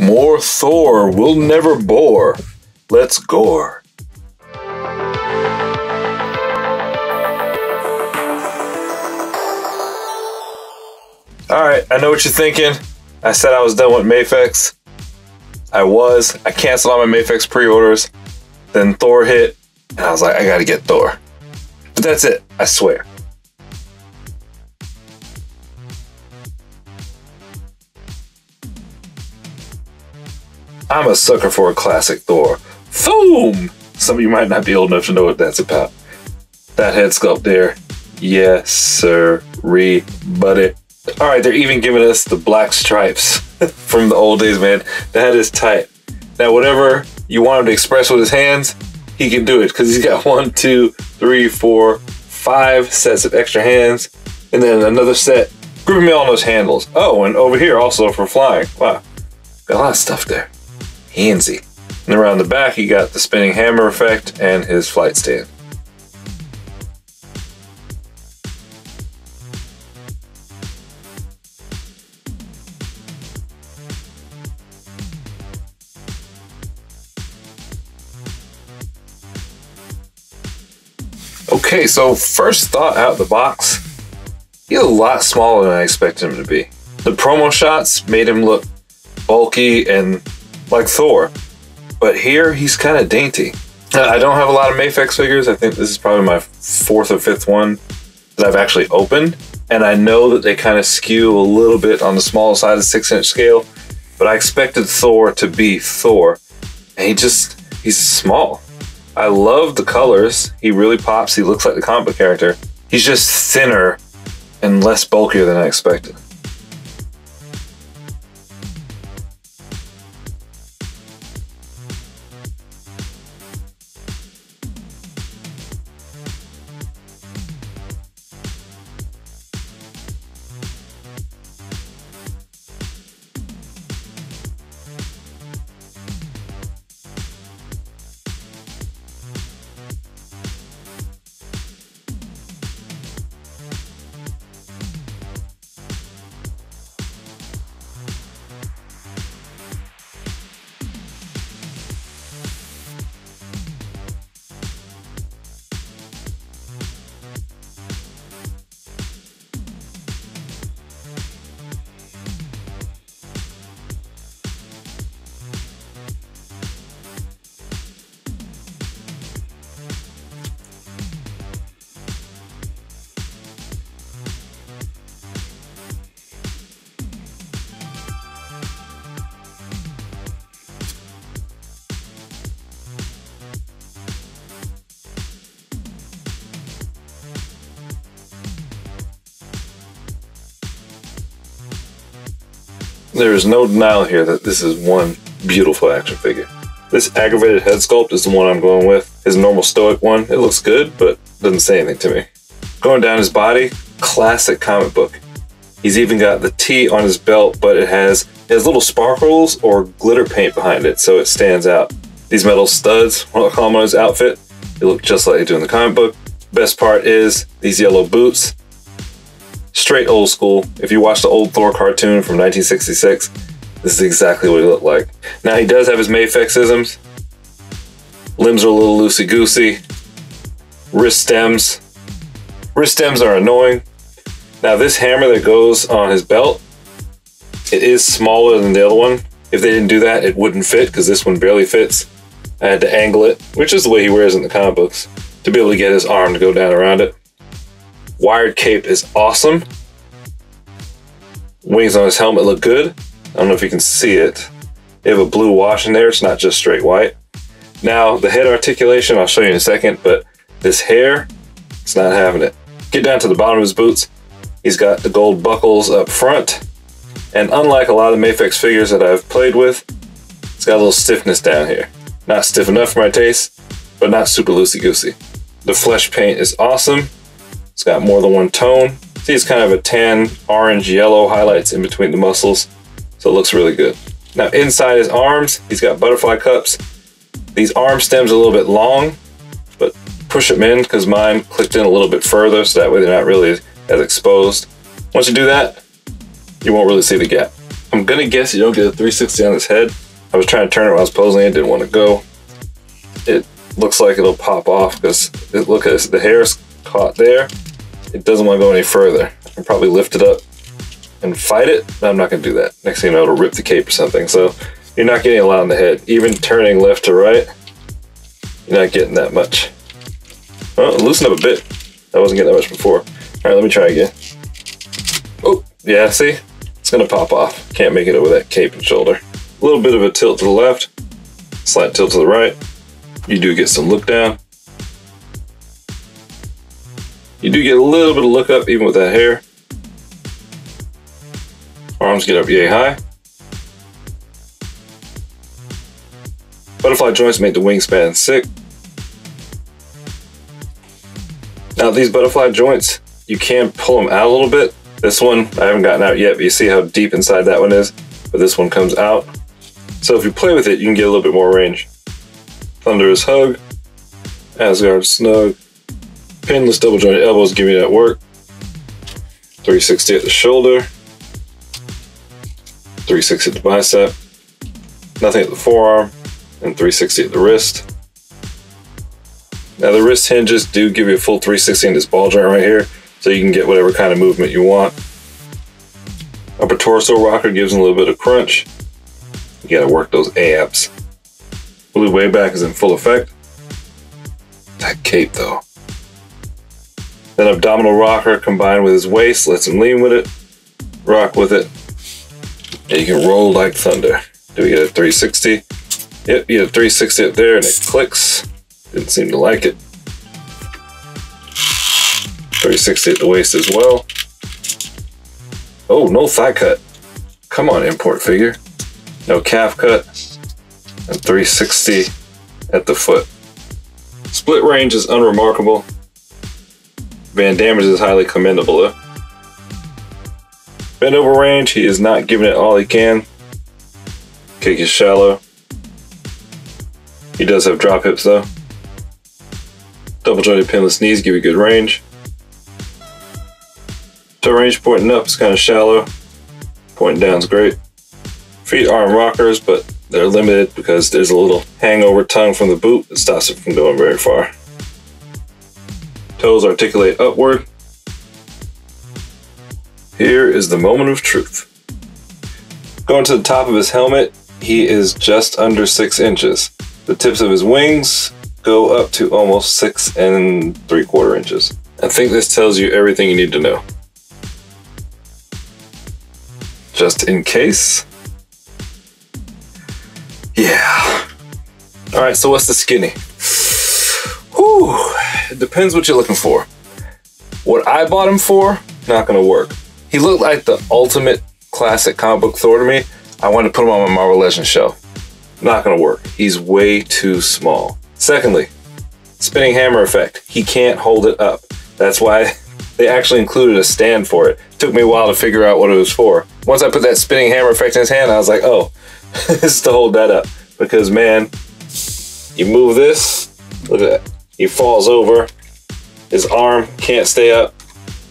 More Thor will never bore. Let's gore. Alright, I know what you're thinking. I said I was done with MAFEX. I was. I canceled all my MAFEX pre-orders. Then Thor hit, and I was like, I gotta get Thor. But that's it, I swear. I'm a sucker for a classic Thor. Boom! Some of you might not be old enough to know what that's about. That head sculpt there. Yes, sir. Buddy. Alright, they're even giving us the black stripes from the old days, man. That is tight. Now, whatever you want him to express with his hands, he can do it because he's got 1, 2, 3, 4, 5 sets of extra hands, and then another set gripping me on those handles. Oh, and over here also for flying. Wow, got a lot of stuff there. Handsy. And around the back, you got the spinning hammer effect and his flight stand. Okay, so first thought out the box, he's a lot smaller than I expected him to be. The promo shots made him look bulky and like Thor, but here he's kind of dainty. I don't have a lot of MAFEX figures. I think this is probably my 4th or 5th one that I've actually opened, and I know that they kind of skew a little bit on the small side of the 6-inch scale, but I expected Thor to be Thor, and he's small. I love the colors. He really pops. He looks like the comic book character. He's just thinner and less bulkier than I expected. There is no denial here that this is one beautiful action figure. This aggravated head sculpt is the one I'm going with. His normal stoic one, it looks good, but doesn't say anything to me. Going down his body, classic comic book. He's even got the T on his belt, but it has little sparkles or glitter paint behind it, so it stands out. These metal studs, what I call them on his outfit, they look just like they do in the comic book. Best part is these yellow boots. Straight old school. If you watch the old Thor cartoon from 1966, this is exactly what he looked like. Now he does have his MAFEX-isms. Limbs are a little loosey-goosey. Wrist stems. Wrist stems are annoying. Now this hammer that goes on his belt, it is smaller than the other one. If they didn't do that, it wouldn't fit because this one barely fits. I had to angle it, which is the way he wears it in the comic books, to be able to get his arm to go down around it. Wired cape is awesome. Wings on his helmet look good. I don't know if you can see it. They have a blue wash in there. It's not just straight white. Now, the head articulation, I'll show you in a second, but this hair, it's not having it. Get down to the bottom of his boots. He's got the gold buckles up front. And unlike a lot of MAFEX figures that I've played with, it's got a little stiffness down here. Not stiff enough for my taste, but not super loosey-goosey. The flesh paint is awesome. It's got more than one tone. See, it's kind of a tan, orange, yellow highlights in between the muscles, so it looks really good. Now inside his arms, he's got butterfly cups. These arm stems are a little bit long, but push them in because mine clicked in a little bit further, so that way they're not really as exposed. Once you do that, you won't really see the gap. I'm gonna guess you don't get a 360 on his head. I was trying to turn it when I was posing it, didn't want to go. It looks like it'll pop off because look at this, the hair's caught there. It doesn't want to go any further. I can probably lift it up and fight it, but I'm not gonna do that. Next thing you know, it'll rip the cape or something. So you're not getting a lot on the head. Even turning left to right, you're not getting that much. Well, loosen up a bit. I wasn't getting that much before. All right, let me try again. Oh, yeah, see? It's gonna pop off. Can't make it over that cape and shoulder. A little bit of a tilt to the left, slight tilt to the right. You do get some look down. You do get a little bit of look up even with that hair. Arms get up yay high. Butterfly joints make the wingspan sick. Now these butterfly joints, you can pull them out a little bit. This one, I haven't gotten out yet, but you see how deep inside that one is? But this one comes out. So if you play with it, you can get a little bit more range. Thunderous hug. Asgard snug. Painless double jointed elbows give you that work. 360 at the shoulder. 360 at the bicep. Nothing at the forearm. And 360 at the wrist. Now the wrist hinges do give you a full 360 in this ball joint right here, so you can get whatever kind of movement you want. Upper torso rocker gives them a little bit of crunch. You gotta work those abs. Blue way back is in full effect. That cape though. Then abdominal rocker combined with his waist lets him lean with it, rock with it, and you can roll like thunder. Do we get a 360? Yep, you get a 360 up there and it clicks. Didn't seem to like it. 360 at the waist as well. Oh, no thigh cut. Come on, import figure. No calf cut. And 360 at the foot. Split range is unremarkable. Van damage is highly commendable though. Bend over range, he is not giving it all he can. Kick is shallow. He does have drop hips though. Double jointed pinless knees give you good range. Toe range pointing up is kind of shallow. Pointing down is great. Feet arm rockers, but they're limited because there's a little hangover tongue from the boot that stops it from going very far. Toes articulate upward. Here is the moment of truth. Going to the top of his helmet, he is just under 6 inches. The tips of his wings go up to almost 6 3/4 inches. I think this tells you everything you need to know. Just in case. Yeah. All right, so what's the skinny? Whew, it depends what you're looking for. What I bought him for, not gonna work. He looked like the ultimate classic comic book Thor to me. I wanted to put him on my Marvel Legends shelf. Not gonna work. He's way too small. Secondly, spinning hammer effect. He can't hold it up. That's why they actually included a stand for it. Took me a while to figure out what it was for. Once I put that spinning hammer effect in his hand, I was like, oh, this is to hold that up. Because man, you move this, look at that. He falls over. His arm can't stay up.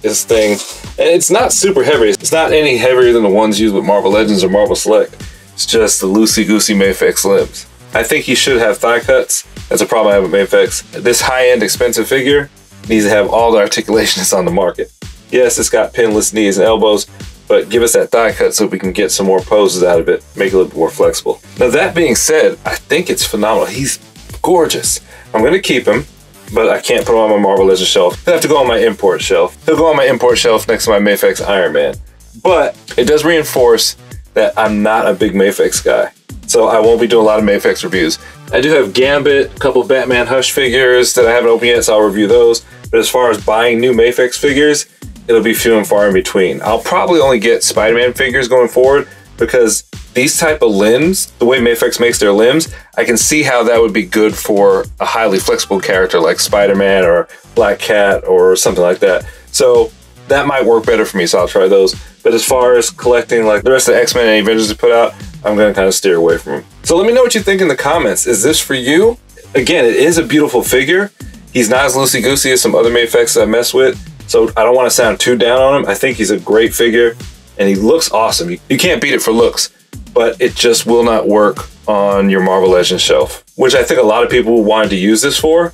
This thing, and it's not super heavy. It's not any heavier than the ones used with Marvel Legends or Marvel Select. It's just the loosey-goosey MAFEX limbs. I think he should have thigh cuts. That's a problem I have with MAFEX. This high-end expensive figure needs to have all the articulation that's on the market. Yes, it's got pinless knees and elbows, but give us that thigh cut so we can get some more poses out of it, make it a little bit more flexible. Now that being said, I think it's phenomenal. He's gorgeous. I'm gonna keep him, but I can't put him on my Marvel Legends shelf. He'll have to go on my import shelf. He'll go on my import shelf next to my MAFEX Iron Man. But it does reinforce that I'm not a big MAFEX guy. So I won't be doing a lot of MAFEX reviews. I do have Gambit, a couple of Batman Hush figures that I haven't opened yet, so I'll review those. But as far as buying new MAFEX figures, it'll be few and far in between. I'll probably only get Spider-Man figures going forward because these type of limbs, the way MAFEX makes their limbs, I can see how that would be good for a highly flexible character like Spider-Man or Black Cat or something like that. So that might work better for me, so I'll try those. But as far as collecting like the rest of the X-Men and Avengers they put out, I'm gonna kind of steer away from them. So let me know what you think in the comments. Is this for you? Again, it is a beautiful figure. He's not as loosey-goosey as some other MAFEX I mess with, so I don't want to sound too down on him. I think he's a great figure. and he looks awesome. You can't beat it for looks, but it just will not work on your Marvel Legends shelf, which I think a lot of people wanted to use this for,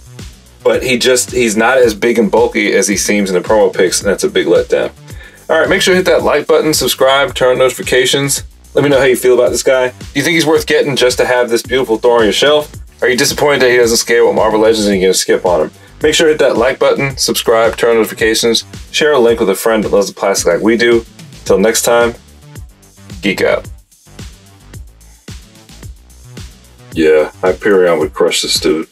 but he's not as big and bulky as he seems in the promo pics, and that's a big letdown. All right, make sure to hit that like button, subscribe, turn on notifications. Let me know how you feel about this guy. Do you think he's worth getting just to have this beautiful Thor on your shelf? Are you disappointed that he doesn't scale with Marvel Legends and you're gonna skip on him? Make sure to hit that like button, subscribe, turn on notifications, share a link with a friend that loves the plastic like we do. Till next time, geek out. Yeah, Hyperion would crush this dude.